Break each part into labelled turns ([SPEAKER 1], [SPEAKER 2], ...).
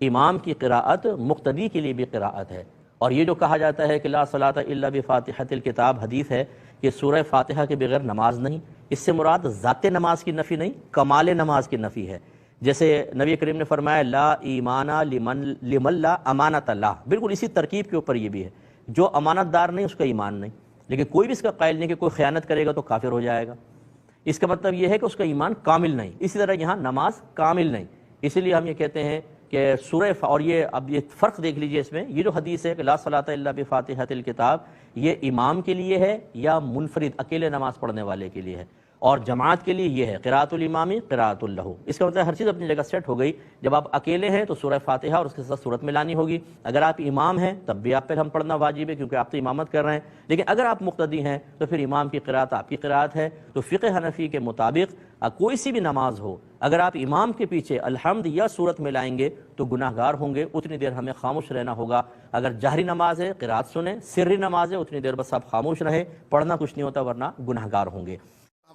[SPEAKER 1] امام کی قراءت مقتدی کے لیے بھی قراءت ہے۔ اور یہ جو کہا جاتا ہے کہ لا صلاۃ الا بفاتحۃ الکتاب، حدیث ہے کہ سورہ فاتحہ کے بغیر نماز نہیں، اس سے مراد ذات نماز کی نفی نہیں، کمال نماز کی نفی ہے۔ جیسے نبی کریم نے فرمایا لا ایمان لمن لا امانت اللہ، بالکل اسی ترکیب کے اوپر یہ بھی ہے، جو امانت دار نہیں اس کا ایمان نہیں، لیکن کوئی بھی اس کا قائل نہیں کہ کوئی خیانت کرے گا تو کافر ہو جائے گا، اس کا مطلب یہ ہے کہ اس کا ایمان کامل نہیں۔ اسی طرح یہاں نماز کامل نہیں، اسی لیے ہم یہ کہتے ہیں کہ سورہ اور یہ اب یہ فرق دیکھ لیجئے اس میں، یہ جو حدیث ہے کہ لا صلاۃ الا بفاتحۃ الکتاب، یہ امام کے لیے ہے یا منفرد اکیلے نماز پڑھنے والے کے لیے ہے، اور جماعت کے لیے یہ ہے قراءۃ الامامی قراءۃ لہ۔ اس کا مطلب ہر چیز اپنی جگہ سیٹ ہو گئی۔ جب آپ اکیلے ہیں تو سورہ فاتحہ اور اس کے ساتھ سورت ملانی ہوگی، اگر آپ امام ہیں تب بھی آپ پر ہم پڑھنا واجب ہے کیونکہ آپ تو امامت کر رہے ہیں، لیکن اگر آپ مقتدی ہیں تو پھر امام کی قراءت آپ کی قراءت ہے۔ تو فقہ حنفی کے مطابق کوئی سی بھی نماز ہو، اگر آپ امام کے پیچھے الحمد یا سورت ملائیں گے تو گناہ گار ہوں گے، اتنی دیر ہمیں خاموش رہنا ہوگا۔ اگر جہری نماز ہے قراءت سنیں، سری نماز ہے اتنی دیر بس آپ خاموش رہیں، پڑھنا کچھ نہیں ہوتا ورنہ گناہ گار ہوں گے۔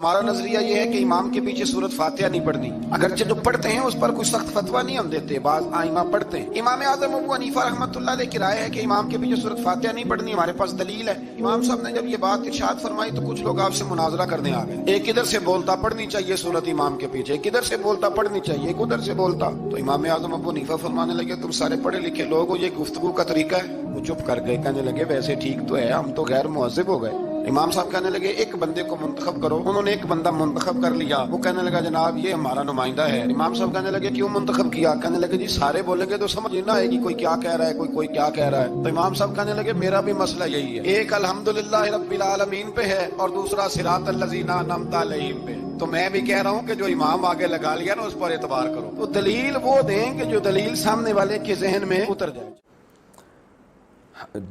[SPEAKER 2] ہمارا نظریہ یہ ہے کہ امام کے پیچھے سورت فاتحہ نہیں پڑھنی، اگرچہ جو پڑھتے ہیں اس پر کوئی سخت فتویٰ نہیں ہم دیتے، بعض ائمہ پڑھتے ہیں۔ امام اعظم ابو حنیفہ رحمۃ اللہ علیہ کی رائے ہے کہ امام کے پیچھے سورت فاتحہ نہیں پڑھنی، ہمارے پاس دلیل ہے۔ امام صاحب نے جب یہ بات ارشاد فرمائی تو کچھ لوگ آپ سے مناظرہ کرنے آ گئے، ایک ادھر سے بولتا پڑھنی چاہیے سورت امام کے پیچھے، ایک ادھر سے بولتا پڑھنی چاہیے، ایک ادھر سے بولتا۔ تو امام اعظم ابو حنیفہ فرمانے لگے تم سارے پڑھے لکھے لوگ ہو، یہ گفتگو کا طریقہ ہے؟ وہ چپ کر گئے، کہنے لگے ویسے ٹھیک تو ہے، ہم تو غیر مہذب ہو گئے۔ امام صاحب کہنے لگے ایک بندے کو منتخب کرو، انہوں نے ایک بندہ منتخب کر لیا، وہ کہنے لگا جناب یہ ہمارا نمائندہ ہے۔ امام صاحب کہنے لگے کیوں منتخب کیا؟ کہنے لگے جی سارے بولیں گے تو سمجھ نہ آئے گی کوئی کیا کہہ رہا ہے، کوئی کیا کہہ رہا ہے۔ تو امام صاحب کہنے لگے میرا بھی مسئلہ یہی ہے، ایک الحمدللہ رب العالمین پہ ہے اور دوسرا صراط الذین انعمت علیہم پہ، تو میں بھی کہہ رہا ہوں کہ جو امام آگے لگا لیا نا اس پر اعتبار کرو۔ تو دلیل وہ دیں کہ جو دلیل سامنے والے کے ذہن میں اتر جائے۔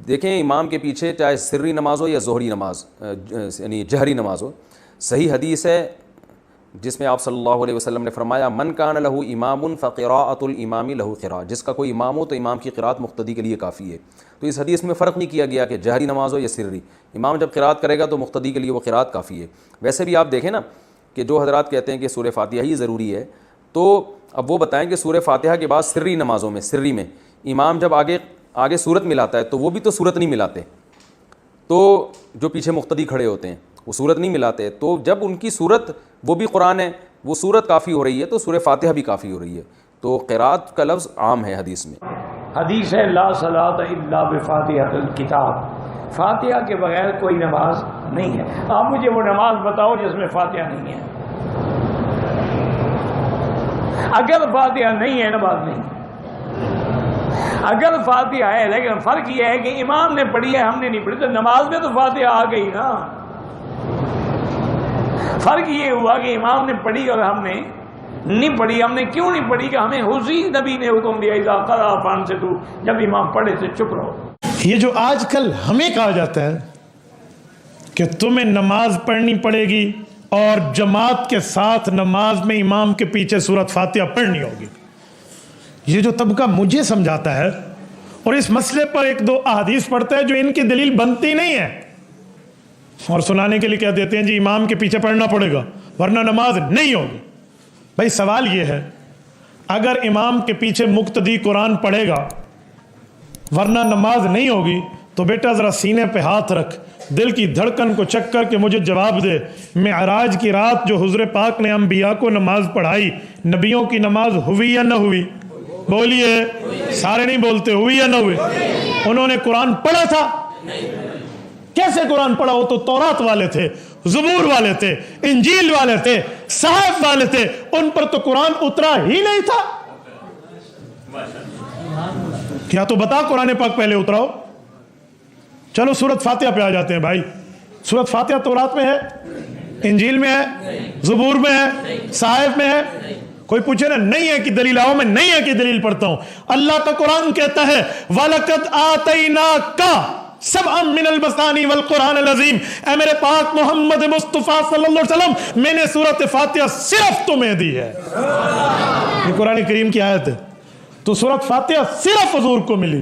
[SPEAKER 3] دیکھیں امام کے پیچھے چاہے سری نماز ہو یا ظہری نماز یعنی جہری نماز ہو، صحیح حدیث ہے جس میں آپ صلی اللہ علیہ وسلم نے فرمایا من کان لہ امام فقراءۃ الامام لہ قراءۃ، جس کا کوئی امام ہو تو امام کی قراءت مقتدی کے لیے کافی ہے۔ تو اس حدیث میں فرق نہیں کیا گیا کہ جہری نماز ہو یا سری، امام جب قراءت کرے گا تو مقتدی کے لیے وہ قراءت کافی ہے۔ ویسے بھی آپ دیکھیں نا کہ جو حضرات کہتے ہیں کہ سورہ فاتحہ ہی ضروری ہے، تو اب وہ بتائیں کہ سورہ فاتحہ کے بعد سری نمازوں میں سری میں امام جب آگے صورت ملاتا ہے تو وہ بھی تو صورت نہیں ملاتے، تو جو پیچھے مقتدی کھڑے ہوتے ہیں وہ صورت نہیں ملاتے، تو جب ان کی صورت وہ بھی قرآن ہے، وہ صورت کافی ہو رہی ہے تو سورہ فاتحہ بھی کافی ہو رہی ہے، تو قراءت کا لفظ عام ہے حدیث میں۔
[SPEAKER 4] حدیث ہے لا صلاۃ الا بفاتحۃ الکتاب، فاتحہ کے بغیر کوئی نماز نہیں ہے۔ آپ مجھے وہ نماز بتاؤ جس میں فاتحہ نہیں ہے، اگر فاتحہ نہیں ہے نماز نہیں، اگر فاتحہ ہے لیکن فرق یہ ہے کہ امام نے پڑھی ہے ہم نے نہیں پڑھی، تو نماز میں تو فاتحہ آ گئی نا۔ فرق یہ ہوا کہ امام نے پڑھی اور ہم نے نہیں پڑھی۔ ہم نے کیوں نہیں پڑھی کہ ہمیں حضور نبی نے حکم دیا اذا قرأ فانصتوا، جب امام پڑھے تو چپ رہو۔
[SPEAKER 5] یہ جو آج کل ہمیں کہا جاتا ہے کہ تمہیں نماز پڑھنی پڑے گی اور جماعت کے ساتھ نماز میں امام کے پیچھے سورۃ فاتحہ پڑھنی ہوگی، یہ جو طبقہ مجھے سمجھاتا ہے اور اس مسئلے پر ایک دو احادیث پڑھتا ہے جو ان کی دلیل بنتی نہیں ہے، اور سنانے کے لیے کہہ دیتے ہیں جی امام کے پیچھے پڑھنا پڑے گا ورنہ نماز نہیں ہوگی۔ بھائی سوال یہ ہے اگر امام کے پیچھے مقتدی قرآن پڑھے گا ورنہ نماز نہیں ہوگی تو بیٹا ذرا سینے پہ ہاتھ رکھ، دل کی دھڑکن کو چیک کر کے مجھے جواب دے، معراج کی رات جو حضور پاک نے انبیاء کو نماز پڑھائی، نبیوں کی نماز ہوئی یا نہ ہوئی؟ بولیے، سارے نہیں بولتے، ہوئی یا نہ ہوئی؟ انہوں نے قرآن پڑھا تھا؟ کیسے قرآن پڑھا؟ وہ تو تورات والے تھے، زبور والے تھے، انجیل والے تھے، صحائف والے تھے، ان پر تو قرآن اترا ہی نہیں تھا۔ کیا تو بتا قرآن پاک پہلے اتراؤ۔ چلو سورۃ فاتحہ پہ آ جاتے ہیں بھائی، سورۃ فاتحہ تورات میں ہے، انجیل میں ہے، زبور میں ہے، صحائف میں ہے؟ کوئی پوچھے نا نہیں ہے کہ دلیل آؤ، میں نہیں ہے کہ دلیل پڑھتا ہوں۔ اللہ کا قرآن کہتا ہے وَلَقَدْ آتَيْنَاكَ سَبْعًا مِنَ الْمَثَانِي وَالْقُرْآنِ الْعَظِيمِ، اے میرے پاک محمد مصطفیٰ صلی اللہ علیہ وسلم، میں نے سورۃ فاتحہ صرف تمہیں دی ہے۔ یہ قرآن کریم کی آیت ہے، تو سورۃ فاتحہ صرف حضور کو ملی،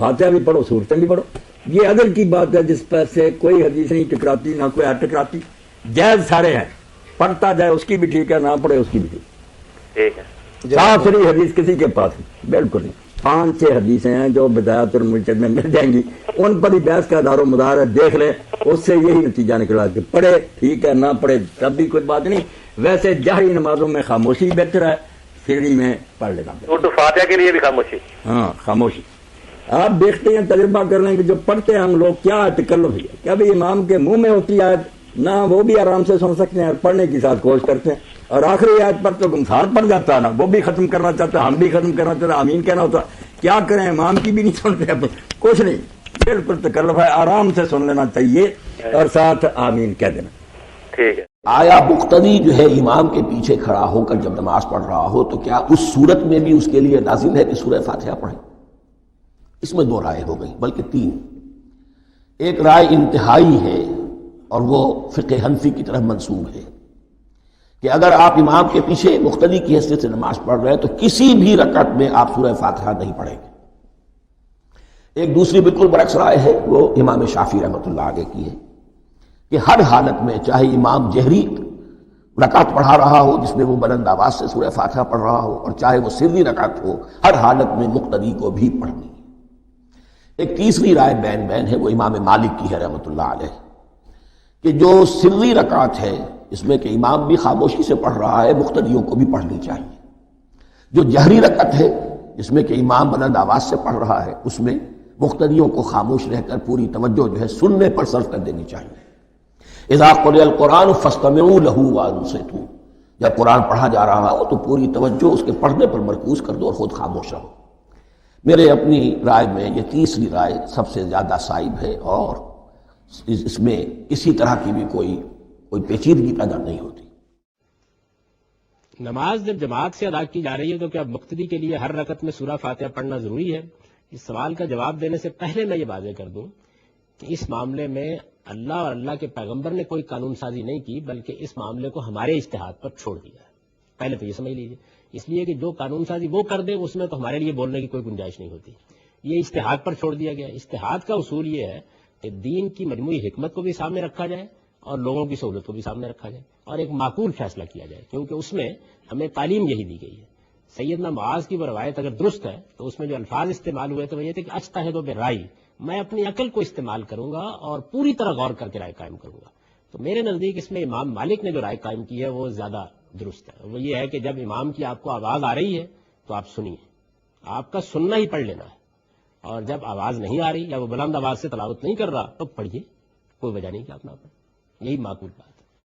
[SPEAKER 6] فاتحہ بھی پڑھو، صورتیں بھی پڑھو. یہ عدل کی بات ہے جس پر سے کوئی حدیث نہیں ٹکراتی، نہ کوئی ٹکراتی. جائز سارے ہیں، پڑھتا جائے اس کی بھی ٹھیک ہے، نہ پڑھے اس کی بھی ٹھیک ہے. آخری حدیث کسی کے پاس نہیں، بالکل نہیں. 5-6 حدیثیں ہیں جو بدایات المجتہد میں مل جائیں گی، ان پر ہی بحث کا دار و مدار ہے. دیکھ لیں، اس سے یہی نتیجہ نکلا کہ پڑھے ٹھیک ہے، نہ پڑھے تب بھی کوئی بات نہیں. ویسے جہری نمازوں میں خاموشی بہتر ہے، سری میں پڑھ لینا.
[SPEAKER 7] اردو فاتحہ کے لیے بھی خاموشی.
[SPEAKER 6] ہاں خاموشی. آپ دیکھتے ہیں، تجربہ کر لیں کہ جو پڑھتے ہیں ہم لوگ کیا تکلف ہے کہ ابھی امام کے منہ میں ہوتی ہے نہ وہ بھی آرام سے سن سکتے ہیں اور پڑھنے کی ساتھ کوشش کرتے ہیں، اور آخری آیت پر تو گمسار پڑ جاتا ہے نا، وہ بھی ختم کرنا چاہتا ہے، ہم بھی ختم کرنا چاہتے ہیں، آمین کہنا ہوتا. کیا کریں، امام کی بھی نہیں سنتے، کچھ نہیں، بالکل تکلف ہے. آرام سے سن لینا چاہیے اور ساتھ آمین کہہ دینا.
[SPEAKER 7] ٹھیک ہے.
[SPEAKER 8] آیا مقتدی جو ہے امام کے پیچھے کھڑا ہو کر جب نماز پڑھ رہا ہو تو کیا اس صورت میں بھی اس کے لیے لازم ہے کہ سورہ فاتحہ پڑھے؟ اس میں 2 رائے ہو گئی، بلکہ 3. ایک رائے انتہائی ہے اور وہ فقہ حنفی کی طرف منسوب ہے کہ اگر آپ امام کے پیچھے مقتدی کی حیثیت سے نماز پڑھ رہے ہیں تو کسی بھی رکعت میں آپ سورہ فاتحہ نہیں پڑھیں گے. ایک دوسری بالکل برعکس رائے ہے، وہ امام شافعی رحمۃ اللہ علیہ کی ہے کہ ہر حالت میں چاہے امام جہری رکعت پڑھا رہا ہو جس میں وہ بلند آواز سے سورہ فاتحہ پڑھ رہا ہو، اور چاہے وہ سری رکعت ہو، ہر حالت میں مقتدی کو بھی پڑھنی ہے. ایک تیسری رائے بین ہے، وہ امام مالک کی ہے رحمۃ اللہ علیہ، کہ جو سری رکعت ہے اس میں کہ امام بھی خاموشی سے پڑھ رہا ہے، مقتدیوں کو بھی پڑھنی چاہیے. جو جہری رکعت ہے جس میں کہ امام بلند آواز سے پڑھ رہا ہے، اس میں مقتدیوں کو خاموش رہ کر پوری توجہ جو ہے سننے پر صرف کر دینی چاہیے. اذا قرئ القرآن فاستمعوا له وانصتوا، جب قرآن پڑھا جا رہا ہو تو پوری توجہ اس کے پڑھنے پر مرکوز کر دو اور خود خاموش رہو. میرے اپنی رائے میں یہ تیسری رائے سب سے زیادہ صائب ہے اور اس میں کسی طرح کی بھی کوئی پیچیدگی پیدا نہیں ہوتی.
[SPEAKER 9] نماز جب جماعت سے ادا کی جا رہی ہے تو کیا مقتدی کے لیے ہر رکعت میں سورہ فاتحہ پڑھنا ضروری ہے؟ اس سوال کا جواب دینے سے پہلے میں یہ واضح کر دوں کہ اس معاملے میں اللہ اور اللہ کے پیغمبر نے کوئی قانون سازی نہیں کی، بلکہ اس معاملے کو ہمارے اجتہاد پر چھوڑ دیا ہے. پہلے تو یہ سمجھ لیجیے، اس لیے کہ جو قانون سازی وہ کر دے اس میں تو ہمارے لیے بولنے کی کوئی گنجائش نہیں ہوتی. یہ اجتہاد پر چھوڑ دیا گیا. اجتہاد کا اصول یہ ہے کہ دین کی مجموعی حکمت کو بھی سامنے رکھا جائے اور لوگوں کی سہولت کو بھی سامنے رکھا جائے اور ایک معقول فیصلہ کیا جائے، کیونکہ اس میں ہمیں تعلیم یہی دی گئی ہے. سیدنا معاذ کی وہ روایت اگر درست ہے تو اس میں جو الفاظ استعمال ہوئے تو وہ یہ تھے کہ اجتہد برائے، میں اپنی عقل کو استعمال کروں گا اور پوری طرح غور کر کے رائے قائم کروں گا. تو میرے نزدیک اس میں امام مالک نے جو رائے قائم کی ہے وہ زیادہ درست ہے. وہ یہ ہے کہ جب امام کی آپ کو آواز آ رہی ہے تو آپ سنیے، آپ کا سننا ہی پڑھ لینا ہے، اور جب آواز نہیں آ رہی یا وہ بلند آواز سے تلاوت نہیں کر رہا تو پڑھیے، کوئی وجہ نہیں کہ آپ نہ پڑھیں. یہی معقول بات.